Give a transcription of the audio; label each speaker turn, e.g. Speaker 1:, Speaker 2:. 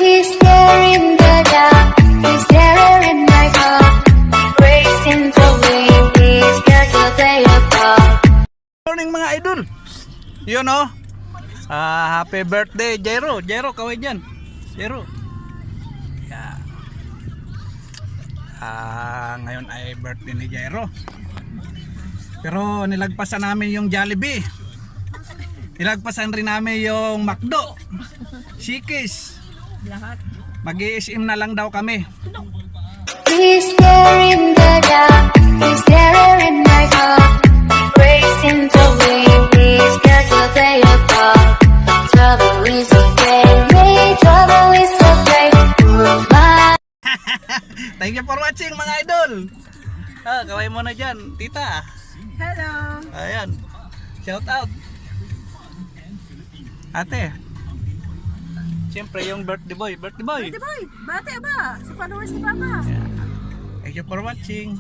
Speaker 1: He's there in the dark, he's there in my heart. Racing to win, he's here to play a part.
Speaker 2: Morning mga idol. Yun o. Happy birthday Jairo. Jairo, kaway dyan. Jairo. Yeah. Ngayon ay birthday ni Jairo. Pero nilagpasan namin yung Jollibee. Nilagpasan rin namin yung McDo. Shikis. Mag-i-SM na lang daw kami.
Speaker 1: He's there in the dark, he's there in my heart. Racing to win, he's here to play a part. Trouble is okay, trouble is okay.
Speaker 2: Thank you for watching mga idol. Kaway mo na dyan, tita.
Speaker 3: Hello.
Speaker 2: Ayan. Shout out. Ate. Siyempre yung birthday boy. Birthday boy.
Speaker 3: Birthday boy, bate ba? Sa followers ni Papa.
Speaker 2: Thank you for watching.